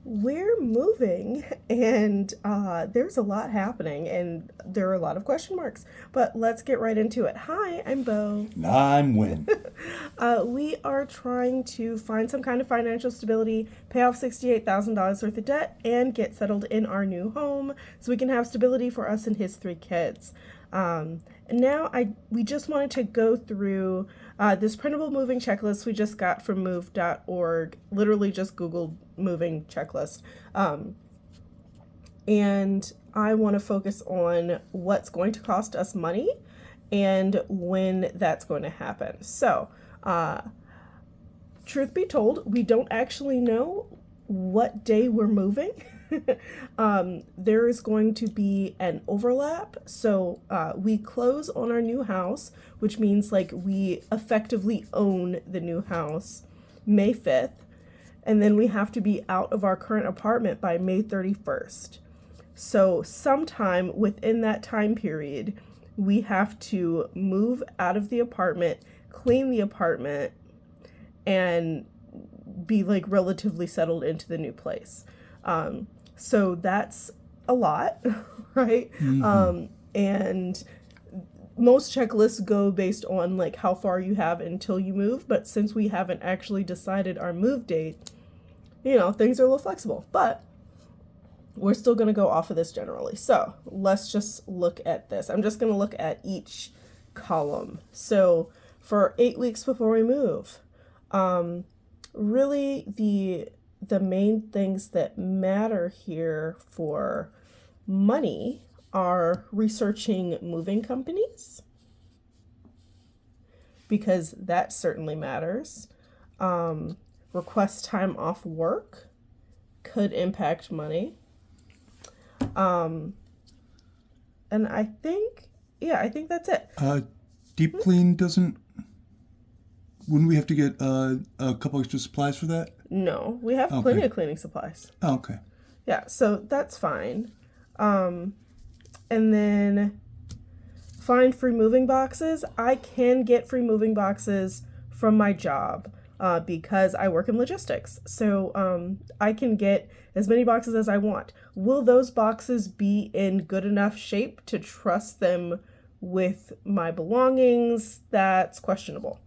We're moving, and there's a lot happening, and there are a lot of question marks. But let's get right into it. Hi, I'm Bo. I'm Win. We are trying to find some kind of financial stability, pay off $68,000 worth of debt, and get settled in our new home so we can have stability for us and his three kids. And now we just wanted to go through this printable moving checklist we just got from move.org. Literally just Googled moving checklist. And I want to focus on what's going to cost us money and when that's going to happen. So, truth be told, we don't actually know what day we're moving. There is going to be an overlap. So we close on our new house, which means like we effectively own the new house May 5th. And then we have to be out of our current apartment by May 31st. So sometime within that time period, we have to move out of the apartment, clean the apartment, and be like relatively settled into the new place. So that's a lot, right? And most checklists go based on like how far you have until you move, but since we haven't actually decided our move date, things are a little flexible. But we're still going to go off of this generally. So let's just look at this. I'm just going to look at each column. So for 8 weeks before we move, really the main things that matter here for money are researching moving companies, because that certainly matters. Request time off work could impact money. And I think that's it. Deep clean doesn't. Wouldn't we have to get a couple extra supplies for that? No, we have Okay. plenty of cleaning supplies. Oh, okay. Yeah, so that's fine. And then find free moving boxes. I can get free moving boxes from my job because I work in logistics. So I can get as many boxes as I want. Will those boxes be in good enough shape to trust them with my belongings? That's questionable.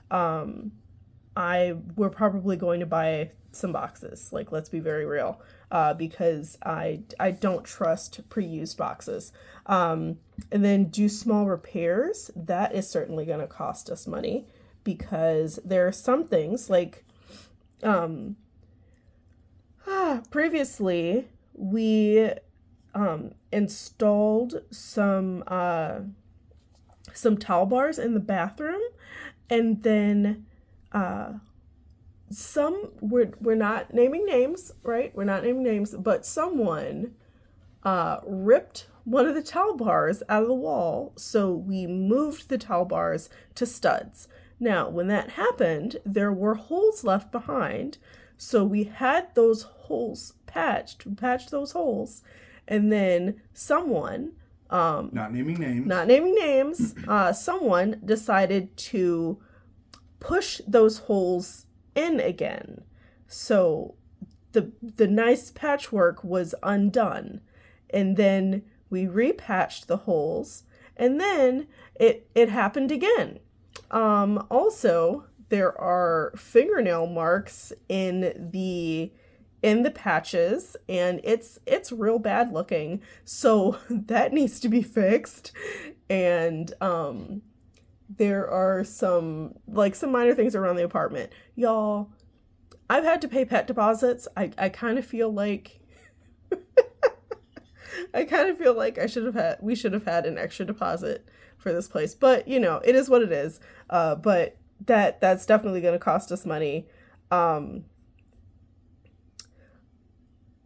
We're probably going to buy some boxes. Like, let's be very real, because I don't trust pre-used boxes. And then do small repairs. That is certainly going to cost us money, because there are some things like, previously we installed some towel bars in the bathroom, and then we're not naming names, right? We're not naming names, but someone ripped one of the towel bars out of the wall, so we moved the towel bars to studs. Now, when that happened, there were holes left behind, so we had those holes patched. We patched those holes, and then someone, Not naming names. not naming names, someone decided to push those holes in again. So the nice patchwork was undone. And then we repatched the holes, and then it happened again. Also, there are fingernail marks in the patches, and it's real bad looking. So that needs to be fixed. And there are some minor things around the apartment. Y'all, I've had to pay pet deposits. I kind of feel like we should have had an extra deposit for this place. But, it is what it is. But that's definitely going to cost us money. And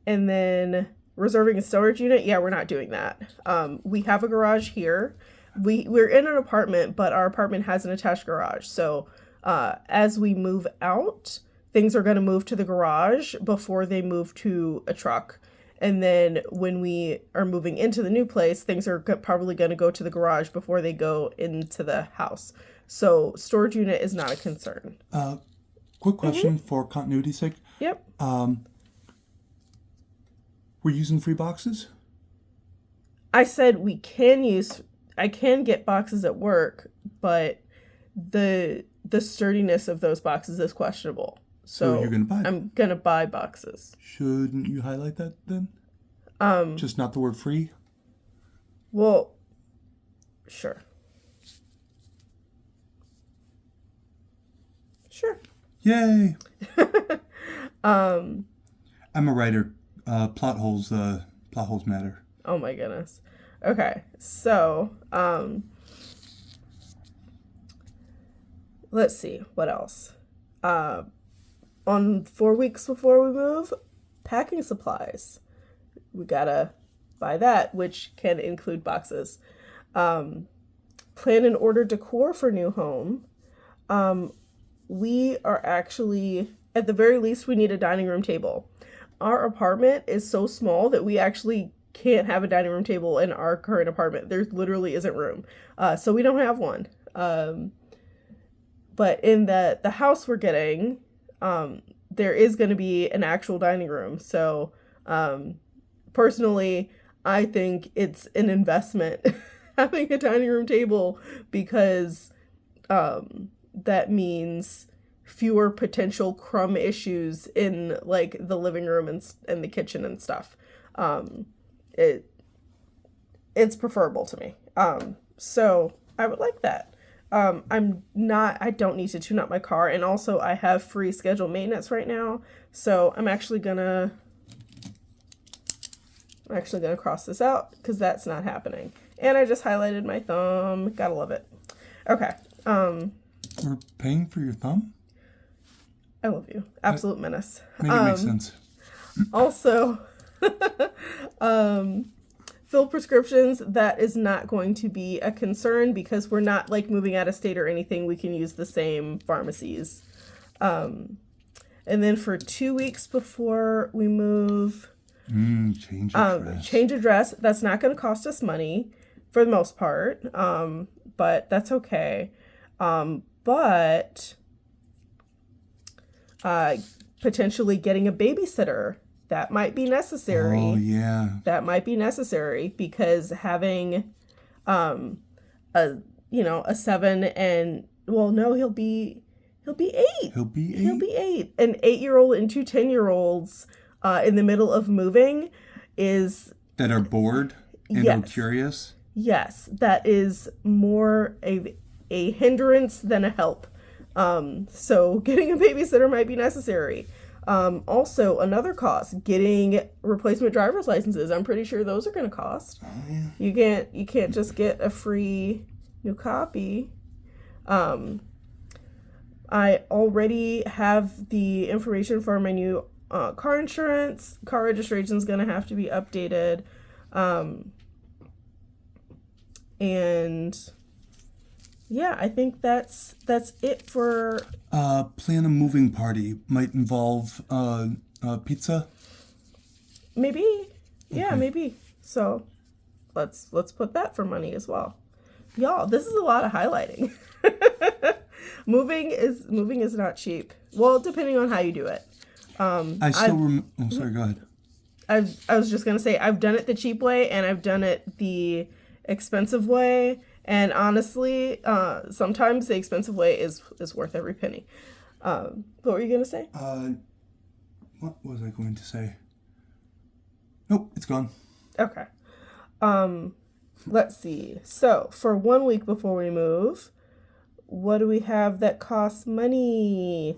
then reserving a storage unit. Yeah, we're not doing that. We have a garage here. We're in an apartment, but our apartment has an attached garage. So as we move out, things are going to move to the garage before they move to a truck. And then when we are moving into the new place, things are probably going to go to the garage before they go into the house. So storage unit is not a concern. Quick question for continuity's sake. Yep. We're using free boxes? I said I can get boxes at work, but the sturdiness of those boxes is questionable. So you're going to buy them. I'm going to buy boxes. Shouldn't you highlight that then? Just not the word free? Well, sure. Sure. Yay! I'm a writer. Plot holes matter. Oh my goodness. Okay, so let's see what else. On 4 weeks before we move, packing supplies. We gotta buy that, which can include boxes. Plan and order decor for new home. We are actually, at the very least, we need a dining room table. Our apartment is so small that we actually can't have a dining room table in our current apartment. There literally isn't room. So we don't have one. But in the house we're getting, there is going to be an actual dining room. So personally, I think it's an investment having a dining room table because that means fewer potential crumb issues in like the living room and the kitchen and stuff. It's preferable to me. So I would like that. I don't need to tune up my car, and also I have free scheduled maintenance right now, so I'm actually gonna cross this out because that's not happening. And I just highlighted my thumb. Gotta love it. Okay. We're paying for your thumb? I love you. Absolute menace. Make it make sense. Also, fill prescriptions, that is not going to be a concern because we're not like moving out of state or anything. We can use the same pharmacies. And then for 2 weeks before we move, change address. Change address. That's not going to cost us money for the most part, but that's okay. But potentially getting a babysitter, that might be necessary. Oh, yeah. That might be necessary because having a 7 and, well, no, he'll be 8. He'll be 8? He'll be 8. An 8-year-old and 2 10-year-olds in the middle of moving is... That are bored and yes. are curious? Yes, that is more a hindrance than a help. So getting a babysitter might be necessary. Also, another cost, getting replacement driver's licenses. I'm pretty sure those are going to cost. Oh, yeah. You can't just get a free new copy. I already have the information for my new car insurance. Car registration is going to have to be updated. And yeah, I think that's it for... Plan a moving party. Might involve pizza? Maybe. Yeah, Okay. maybe. So let's put that for money as well. Y'all, this is a lot of highlighting. Moving is not cheap. Well, depending on how you do it. Sorry, go ahead. I was just going to say, I've done it the cheap way and I've done it the expensive way. And honestly, sometimes the expensive way is worth every penny. What were you going to say? What was I going to say? Nope, it's gone. Okay. Let's see. So for 1 week before we move, what do we have that costs money?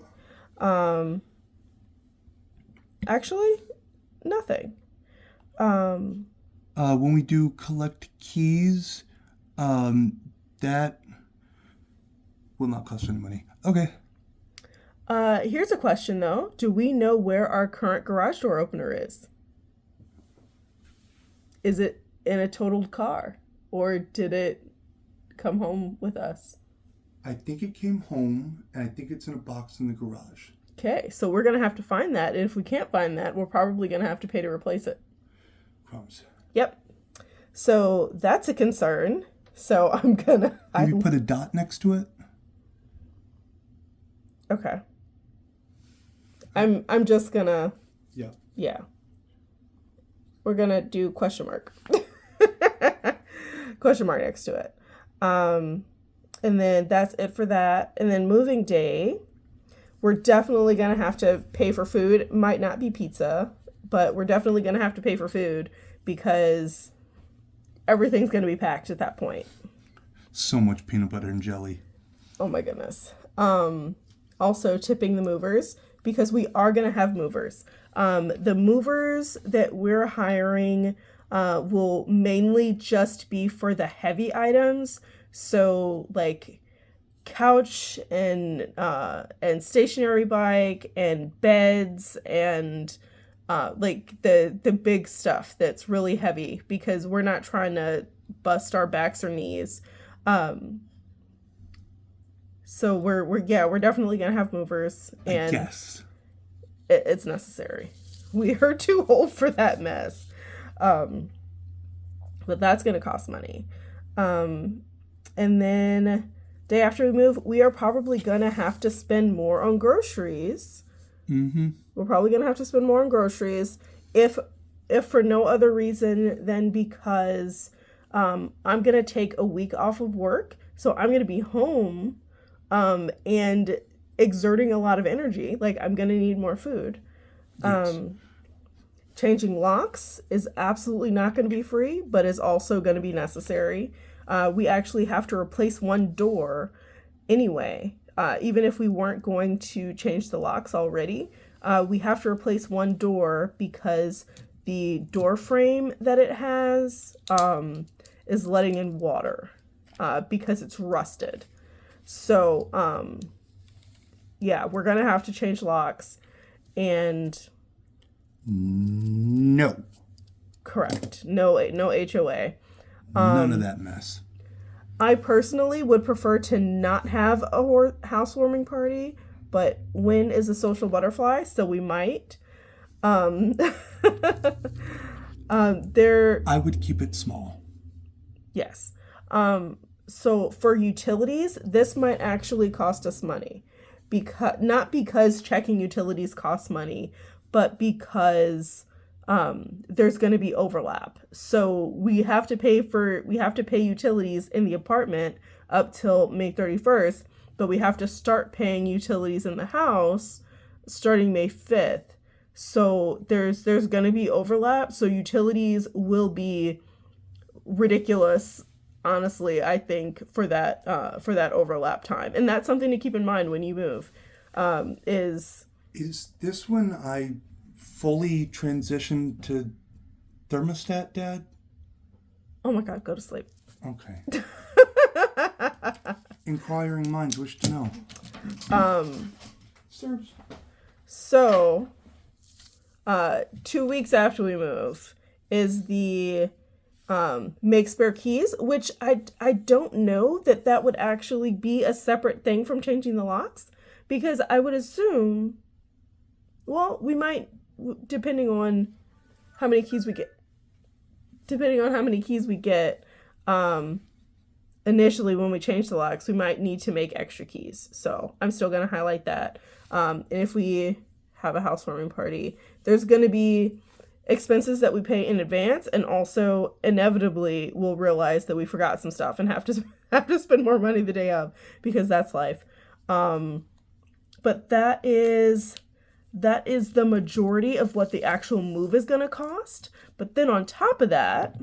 Actually, nothing. When we do collect keys, that will not cost any money. Okay. Here's a question though. Do we know where our current garage door opener is? Is it in a totaled car or did it come home with us? I think it came home, and I think it's in a box in the garage. Okay, so we're going to have to find that. And if we can't find that, we're probably going to have to pay to replace it. Crumbs. Yep. So that's a concern. So I'm going to... Maybe put a dot next to it? Okay. I'm just going to... Yeah. Yeah. we're gonna do question mark. Question mark next to it. And then that's it for that. And then moving day, we're definitely gonna have to pay for food. It might not be pizza, but we're definitely gonna have to pay for food because everything's gonna be packed at that point. So much peanut butter and jelly. Oh my goodness. Also tipping the movers because we are going to have movers. The movers that we're hiring will mainly just be for the heavy items. So like couch and stationary bike and beds and like the big stuff that's really heavy because we're not trying to bust our backs or knees. So we're definitely gonna have movers, and I guess it's necessary. We are too old for that mess, but that's gonna cost money. And then day after we move, we are probably gonna have to spend more on groceries. Mm-hmm. We're probably gonna have to spend more on groceries, if for no other reason than because I'm gonna take a week off of work, so I'm gonna be home. And exerting a lot of energy. Like, I'm going to need more food. Yes. Changing locks is absolutely not going to be free, but is also going to be necessary. We actually have to replace one door anyway. Even if we weren't going to change the locks already, we have to replace one door because the door frame that it has is letting in water because it's rusted. So, yeah, we're going to have to change locks and... No. Correct. No HOA. None of that mess. I personally would prefer to not have a housewarming party, but Wynn is a social butterfly, so we might. I would keep it small. Yes. So for utilities, this might actually cost us money. Not because checking utilities costs money, but because there's going to be overlap. So we have to pay utilities in the apartment up till May 31st, but we have to start paying utilities in the house starting May 5th. So there's going to be overlap. So utilities will be ridiculous, honestly, I think, for that overlap time. And that's something to keep in mind when you move. Is this when I fully transitioned to thermostat, Dad? Oh my God, go to sleep. Okay. Inquiring minds wish to know. Serves. So, 2 weeks after we move is the make spare keys, which I don't know that would actually be a separate thing from changing the locks, because I would assume, well, we might, depending on how many keys we get, initially when we change the locks, we might need to make extra keys. So I'm still going to highlight that. And if we have a housewarming party, there's going to be expenses that we pay in advance, and also inevitably we'll realize that we forgot some stuff and have to spend more money the day of, because that's life. But that is the majority of what the actual move is going to cost. But then on top of that,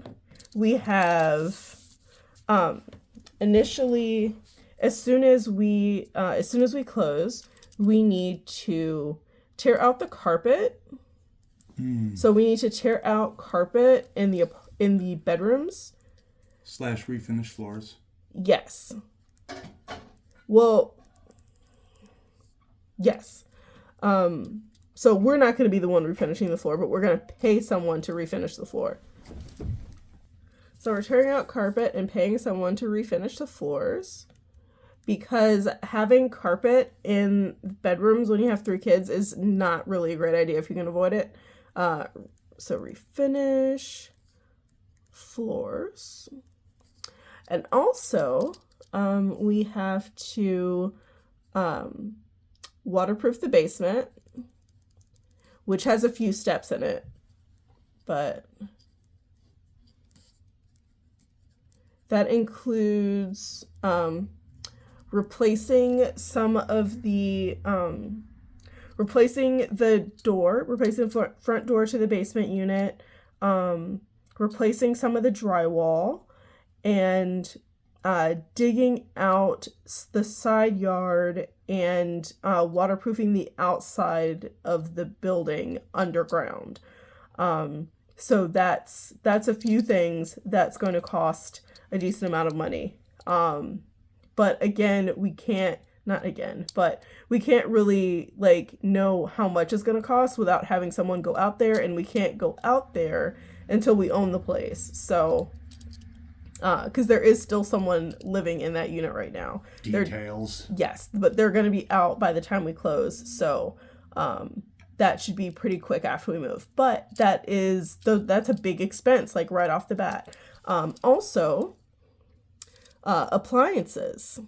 we have initially, as soon as we close, we need to tear out the carpet. So we need to tear out carpet in the bedrooms / refinish floors. Yes. Well, yes. So we're not going to be the one refinishing the floor, but we're going to pay someone to refinish the floor. So we're tearing out carpet and paying someone to refinish the floors, because having carpet in bedrooms when you have 3 kids is not really a great idea if you can avoid it. So refinish floors. And also, we have to waterproof the basement, which has a few steps in it. but that includes replacing some of the replacing the front door to the basement unit, replacing some of the drywall, and digging out the side yard and waterproofing the outside of the building underground. So that's a few things that's going to cost a decent amount of money. But again, we can't really like know how much it's going to cost without having someone go out there, and we can't go out there until we own the place. So because there is still someone living in that unit right now. Details. Yes, but they're going to be out by the time we close. So that should be pretty quick after we move. But that's a big expense, like right off the bat. Also, appliances.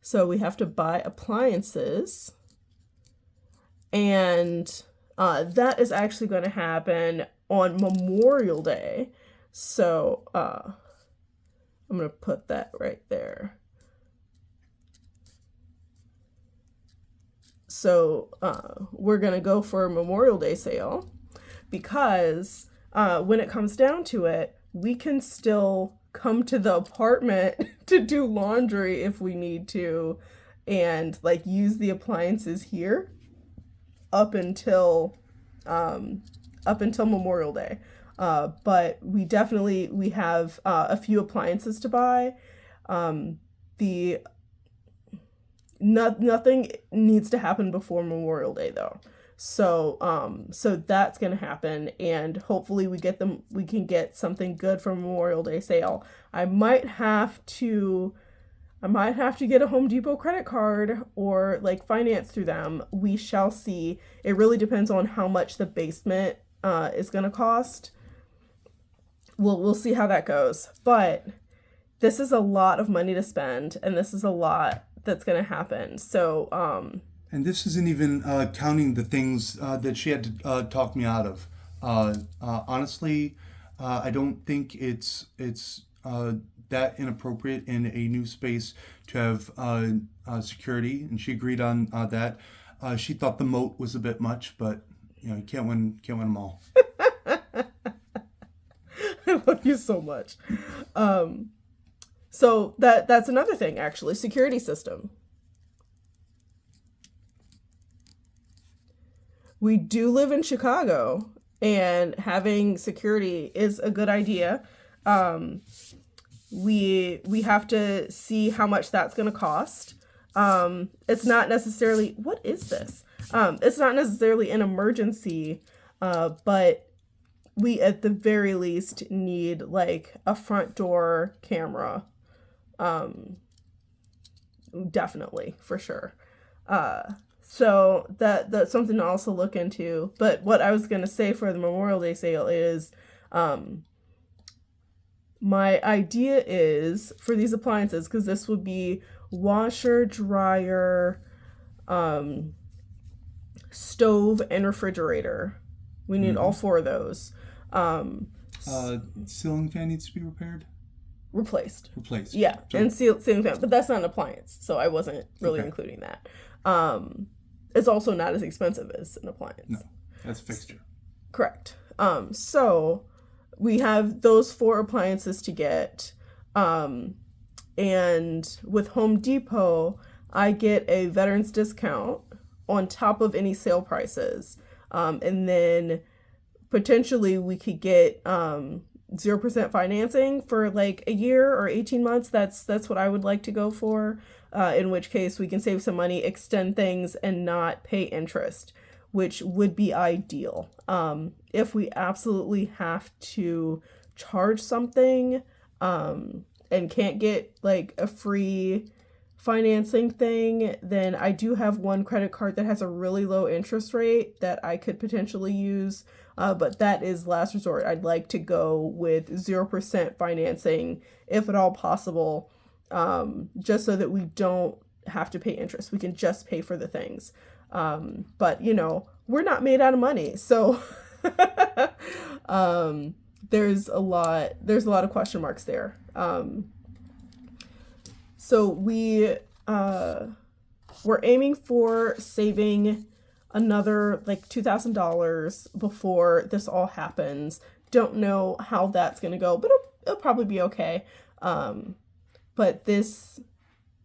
So we have to buy appliances. And that is actually going to happen on Memorial Day. So I'm going to put that right there. So we're going to go for a Memorial Day sale because when it comes down to it, we can still come to the apartment to do laundry if we need to and like use the appliances here up until Memorial Day. But we have a few appliances to buy. Nothing needs to happen before Memorial Day though. So that's going to happen, and hopefully we can get something good from Memorial Day sale. I might have to get a Home Depot credit card or like finance through them. We shall see. It really depends on how much the basement is going to cost. We'll see how that goes. But this is a lot of money to spend, and this is a lot that's going to happen. So, and this isn't even counting the things that she had to talk me out of. Honestly, I don't think it's that inappropriate in a new space to have security, and she agreed on that. She thought the moat was a bit much, but you can't win them all. I love you so much. So that's another thing, actually, security system. We do live in Chicago, and having security is a good idea. We have to see how much that's going to cost. It's not necessarily, what is this? It's not necessarily an emergency, but we at the very least need like a front door camera. Definitely, for sure. So that's something to also look into. But what I was going to say for the Memorial Day sale is, my idea is for these appliances, because this would be washer, dryer, stove, and refrigerator. We need all four of those. Ceiling fan needs to be repaired? Replaced. Yeah, so, and ceiling fan, but that's not an appliance, so I wasn't really including that. It's also not as expensive as an appliance. No, that's a fixture. Correct. So we have those 4 appliances to get. And with Home Depot, I get a veterans discount on top of any sale prices. And then potentially we could get 0% financing for like a year or 18 months. That's what I would like to go for. In which case we can save some money, extend things, and not pay interest, which would be ideal. If we absolutely have to charge something and can't get like a free financing thing, then I do have one credit card that has a really low interest rate that I could potentially use. But that is last resort. I'd like to go with 0% financing if at all possible. Just so that we don't have to pay interest. We can just pay for the things. But, we're not made out of money. So There's a lot of question marks there. So we're aiming for saving another like $2,000 before this all happens. Don't know how that's gonna go, but it'll probably be okay. But this,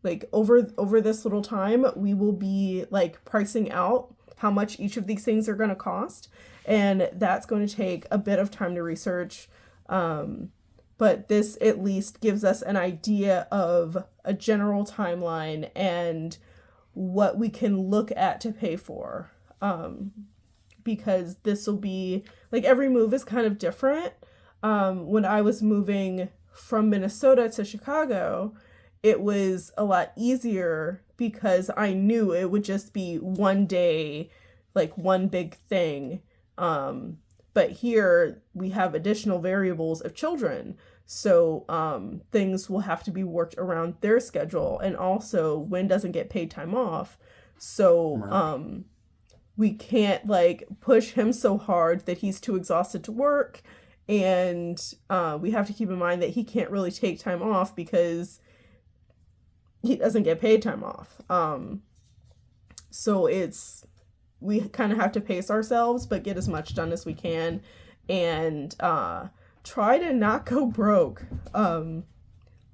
like, over this little time, we will be like pricing out how much each of these things are going to cost, and that's going to take a bit of time to research. But this at least gives us an idea of a general timeline and what we can look at to pay for. Because this will be, like, every move is kind of different. When I was moving from Minnesota to Chicago, it was a lot easier because I knew it would just be one day, like one big thing. But here we have additional variables of children. So things will have to be worked around their schedule. And also, Wynn doesn't get paid time off. So we can't like push him so hard that he's too exhausted to work. And we have to keep in mind that he can't really take time off because he doesn't get paid time off. So we kind of have to pace ourselves, but get as much done as we can and try to not go broke. I'm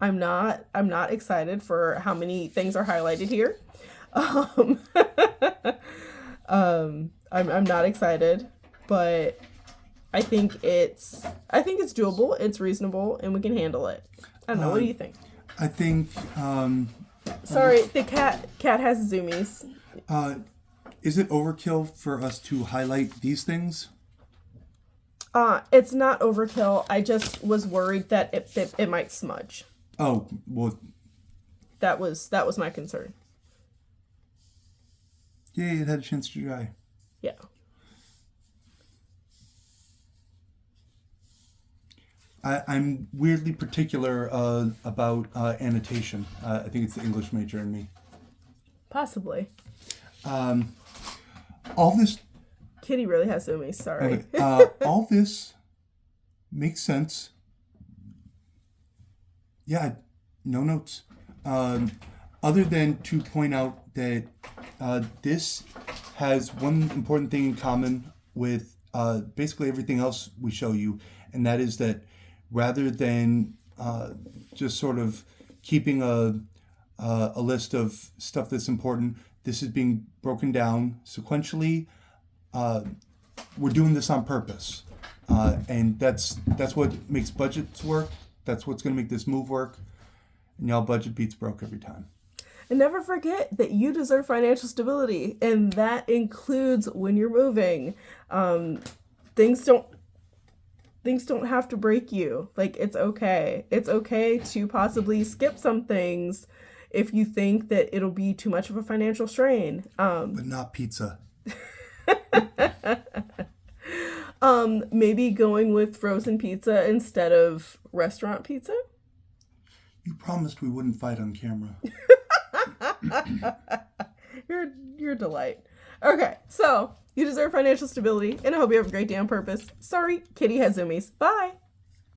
not excited for how many things are highlighted here. I'm not excited, but I think it's doable, it's reasonable, and we can handle it. I don't know. What do you think? I think. Sorry, the cat has zoomies. Is it overkill for us to highlight these things? It's not overkill. I just was worried that it might smudge. Oh, well. That was my concern. Yay, it had a chance to dry. Yeah. I'm weirdly particular about annotation. I think it's the English major in me. Possibly. All this... Kitty really has zoomies, sorry. Okay, all this makes sense. Yeah, no notes. Other than to point out that this has one important thing in common with basically everything else we show you, and that is that rather than just sort of keeping a list of stuff that's important, this is being broken down sequentially. We're doing this on purpose, and that's what makes budgets work. That's what's going to make this move work. And y'all, budget beats broke every time. And never forget that you deserve financial stability, and that includes when you're moving. Things don't have to break you. Like, it's okay. It's okay to possibly skip some things if you think that it'll be too much of a financial strain. But not pizza. Maybe going with frozen pizza instead of restaurant pizza. You promised we wouldn't fight on camera. You're a delight. Okay, so you deserve financial stability, and I hope you have a great day on purpose. Sorry, Kitty has zoomies. Bye.